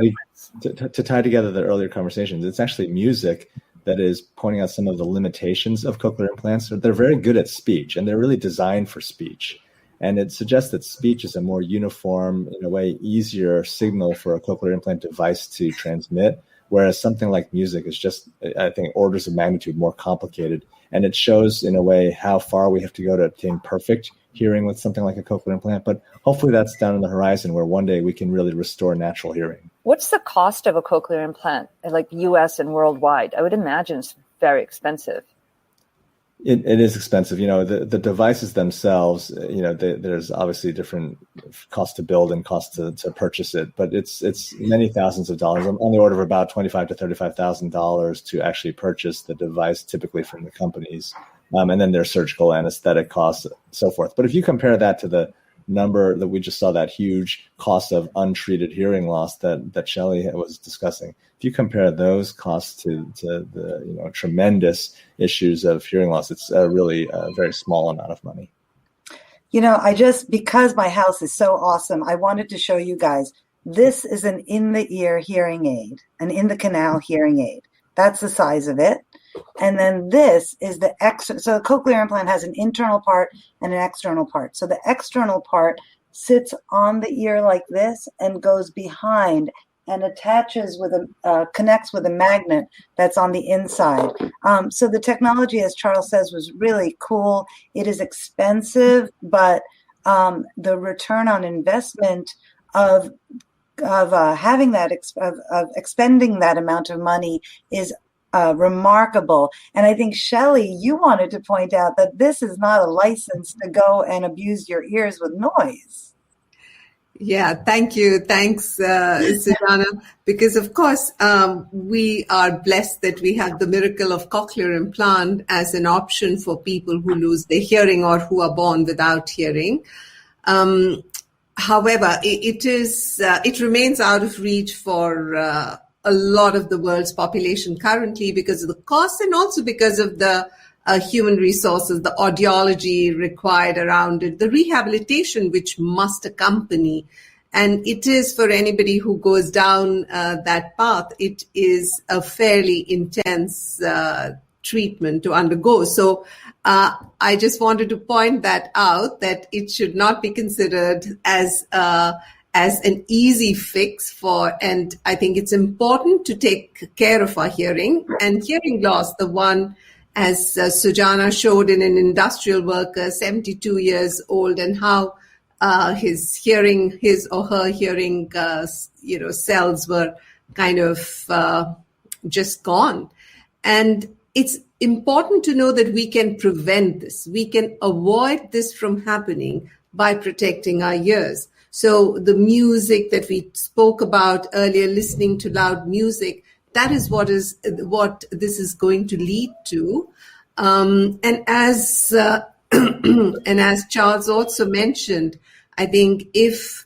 to tie together the earlier conversations, it's actually music that is pointing out some of the limitations of cochlear implants. They're very good at speech, and they're really designed for speech. And it suggests that speech is a more uniform, in a way, easier signal for a cochlear implant device to transmit, whereas something like music is just, I think, orders of magnitude more complicated. And it shows, in a way, how far we have to go to obtain perfect hearing with something like a cochlear implant. But hopefully that's down on the horizon, where one day we can really restore natural hearing. What's the cost of a cochlear implant, like US and worldwide? I would imagine it's very expensive. It is expensive. The devices themselves, there's obviously different cost to build and cost to purchase it, but it's many thousands of dollars, on the order of about $25,000 to $35,000 to actually purchase the device, typically from the companies. And then there's surgical anesthetic costs, so forth. But if you compare that to the number that we just saw, that huge cost of untreated hearing loss that Shelley was discussing, if you compare those costs to the tremendous issues of hearing loss, it's really a very small amount of money. Because my house is so awesome, I wanted to show you guys. This is an in-the-ear hearing aid, an in-the-canal hearing aid. That's the size of it. And then this is the extra. So the cochlear implant has an internal part and an external part. So the external part sits on the ear like this and goes behind and attaches connects with a magnet that's on the inside. So the technology, as Charles says, was really cool. It is expensive, but the return on investment of having that of expending that amount of money is remarkable. And I think, Shelley, you wanted to point out that this is not a license to go and abuse your ears with noise. Yeah, thank you. Thanks, Sujana. Because, of course, we are blessed that we have the miracle of cochlear implant as an option for people who lose their hearing or who are born without hearing. However, it remains out of reach for a lot of the world's population currently because of the cost and also because of the human resources, the audiology required around it, the rehabilitation which must accompany. And it is, for anybody who goes down that path, it is a fairly intense treatment to undergo. So I just wanted to point that out, that it should not be considered as an easy fix and I think it's important to take care of our hearing and hearing loss, the one as Sujana showed in an industrial worker, 72 years old, and how his or her hearing, cells were kind of just gone. And it's important to know that we can prevent this. We can avoid this from happening by protecting our ears. So the music that we spoke about earlier, listening to loud music, that is what this is going to lead to. And as Charles also mentioned, I think if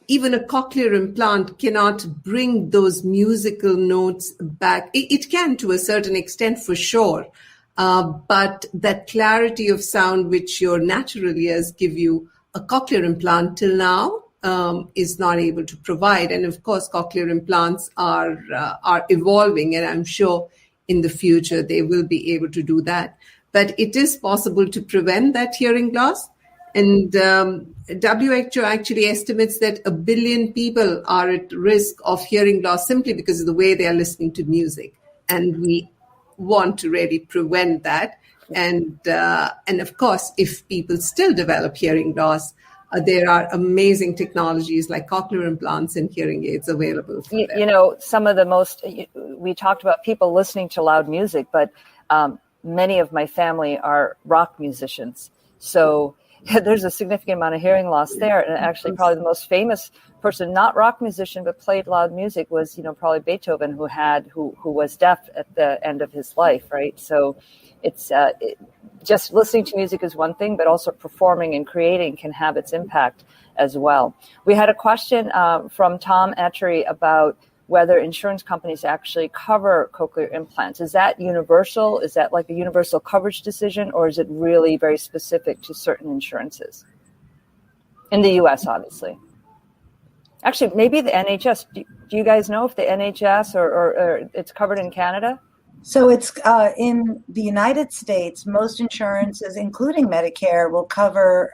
even a cochlear implant cannot bring those musical notes back, it can to a certain extent for sure, but that clarity of sound which your natural ears give you, a cochlear implant till now is not able to provide. And of course, cochlear implants are evolving, and I'm sure in the future they will be able to do that. But it is possible to prevent that hearing loss. And WHO actually estimates that 1 billion people are at risk of hearing loss simply because of the way they are listening to music. And we want to really prevent that. And of course, if people still develop hearing loss, there are amazing technologies like cochlear implants and hearing aids available for them. Some of the most, we talked about people listening to loud music, but many of my family are rock musicians. So there's a significant amount of hearing loss there. And actually probably the most famous person, not rock musician, but played loud music was, probably Beethoven, who was deaf at the end of his life, right? So it's just listening to music is one thing, but also performing and creating can have its impact as well. We had a question from Tom Etchery about whether insurance companies actually cover cochlear implants. Is that universal? Is that like a universal coverage decision, or is it really very specific to certain insurances? In the U.S., obviously. Actually, maybe the NHS. Do you guys know if the NHS or it's covered in Canada? So it's in the United States, most insurances, including Medicare, will cover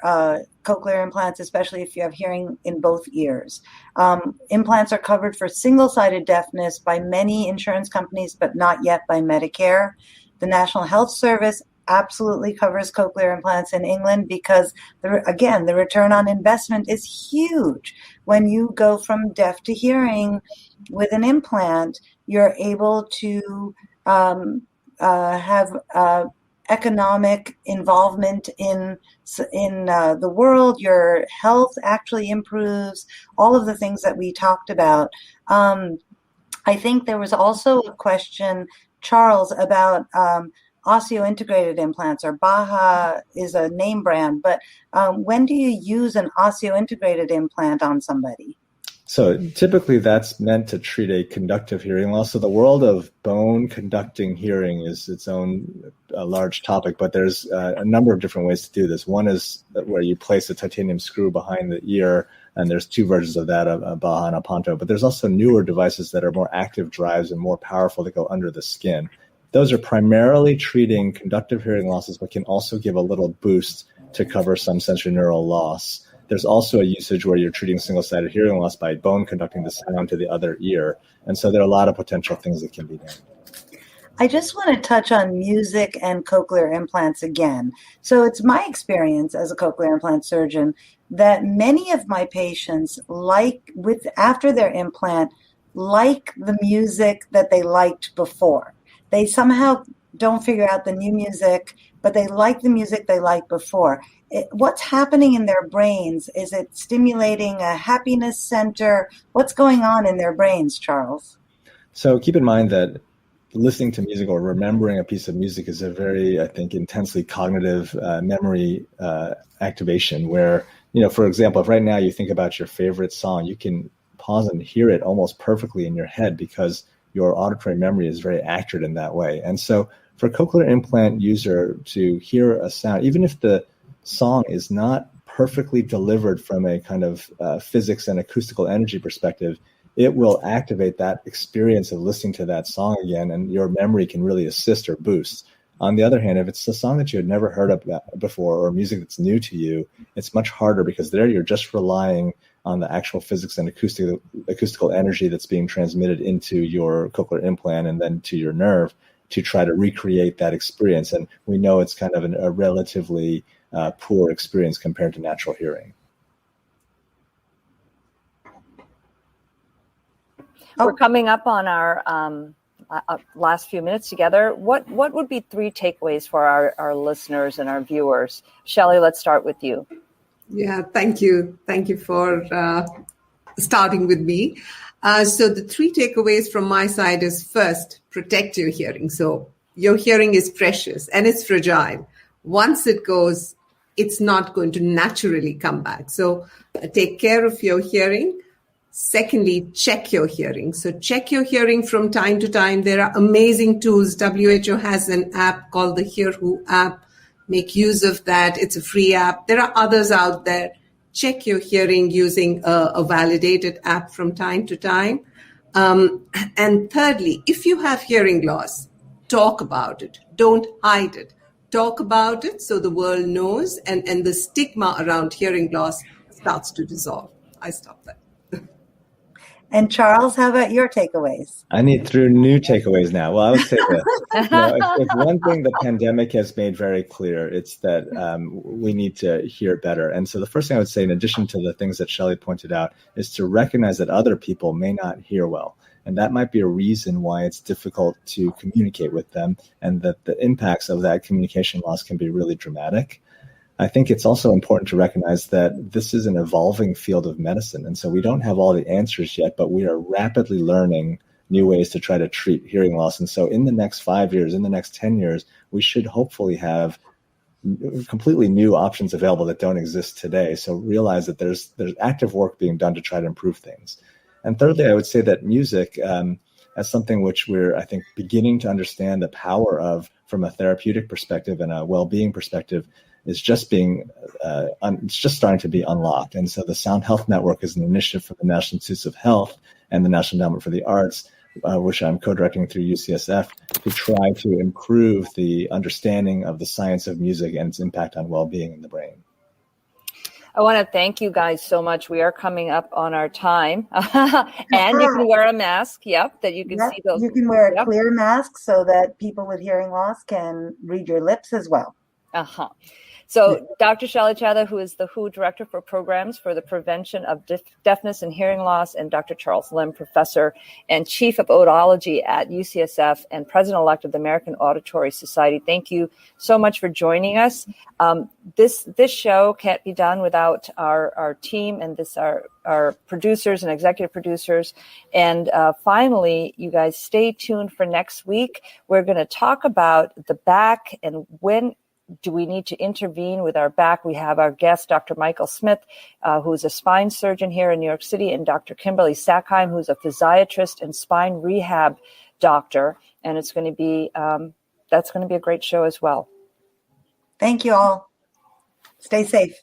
cochlear implants, especially if you have hearing in both ears. Implants are covered for single-sided deafness by many insurance companies, but not yet by Medicare. The National Health Service absolutely covers cochlear implants in England because, the return on investment is huge. When you go from deaf to hearing with an implant, you're able to have economic involvement in the world. Your health actually improves. All of the things that we talked about. I think there was also a question, Charles, about osseointegrated implants, or Baha is a name brand, but when do you use an osseointegrated implant on somebody? So typically that's meant to treat a conductive hearing loss. So the world of bone conducting hearing is its own large topic, but there's a number of different ways to do this. One is where you place a titanium screw behind the ear, and there's two versions of that, a Baha and a Ponto. But there's also newer devices that are more active drives and more powerful that go under the skin. Those are primarily treating conductive hearing losses, but can also give a little boost to cover some sensorineural loss. There's also a usage where you're treating single-sided hearing loss by bone conducting the sound to the other ear. And so there are a lot of potential things that can be done. I just want to touch on music and cochlear implants again. So it's my experience as a cochlear implant surgeon that many of my patients after their implant, like the music that they liked before. They somehow don't figure out the new music, but they like the music they liked before. What's happening in their brains? Is it stimulating a happiness center? What's going on in their brains, Charles? So keep in mind that listening to music or remembering a piece of music is a very, I think, intensely cognitive memory activation where, for example, if right now you think about your favorite song, you can pause and hear it almost perfectly in your head because your auditory memory is very accurate in that way. And so for a cochlear implant user to hear a sound, even if the song is not perfectly delivered from a kind of physics and acoustical energy perspective, it will activate that experience of listening to that song again, and your memory can really assist or boost. On the other hand, if it's a song that you had never heard of before or music that's new to you, it's much harder because there you're just relying on the actual physics and acoustical energy that's being transmitted into your cochlear implant and then to your nerve to try to recreate that experience. And we know it's kind of a relatively poor experience compared to natural hearing. We're coming up on our last few minutes together. What would be 3 takeaways for our listeners and our viewers? Shelley, let's start with you. Yeah, thank you. Thank you for starting with me. So the 3 takeaways from my side is, first, protect your hearing. So your hearing is precious and it's fragile. Once it goes, it's not going to naturally come back. So take care of your hearing. Secondly, check your hearing. So check your hearing from time to time. There are amazing tools. WHO has an app called the Hear Who app. Make use of that. It's a free app. There are others out there. Check your hearing using a validated app from time to time. And thirdly, if you have hearing loss, talk about it. Don't hide it. Talk about it so the world knows, and the stigma around hearing loss starts to dissolve. I stop there. And Charles, how about your takeaways? I need 3 new takeaways now. Well, I would say this. If one thing the pandemic has made very clear, it's that we need to hear better. And so the first thing I would say, in addition to the things that Shelley pointed out, is to recognize that other people may not hear well. And that might be a reason why it's difficult to communicate with them, and that the impacts of that communication loss can be really dramatic. I think it's also important to recognize that this is an evolving field of medicine. And so we don't have all the answers yet, but we are rapidly learning new ways to try to treat hearing loss. And so in the next 5 years, in the next 10 years, we should hopefully have completely new options available that don't exist today. So realize that there's active work being done to try to improve things. And thirdly, I would say that music, as something which we're, I think, beginning to understand the power of from a therapeutic perspective and a well-being perspective, is just it's just starting to be unlocked. And so the Sound Health Network is an initiative from the National Institutes of Health and the National Endowment for the Arts, which I'm co-directing through UCSF, to try to improve the understanding of the science of music and its impact on well-being in the brain. I want to thank you guys so much. We are coming up on our time. And you can wear a mask. Yep, that you can see those. You can wear a clear mask so that people with hearing loss can read your lips as well. Uh-huh. So Dr. Shalini Chadha, who is the WHO Director for Programs for the Prevention of Deafness and Hearing Loss, and Dr. Charles Lim, Professor and Chief of Otology at UCSF and President-elect of the American Auditory Society, thank you so much for joining us. This show can't be done without our team and our producers and executive producers. And finally, you guys stay tuned for next week. We're going to talk about the back and when do we need to intervene with our back. We have our guest, Dr. Michael Smith, who's a spine surgeon here in New York City, and Dr. Kimberly Sackheim, who's a physiatrist and spine rehab doctor. And it's going to be, that's going to be a great show as well. Thank you all. Stay safe.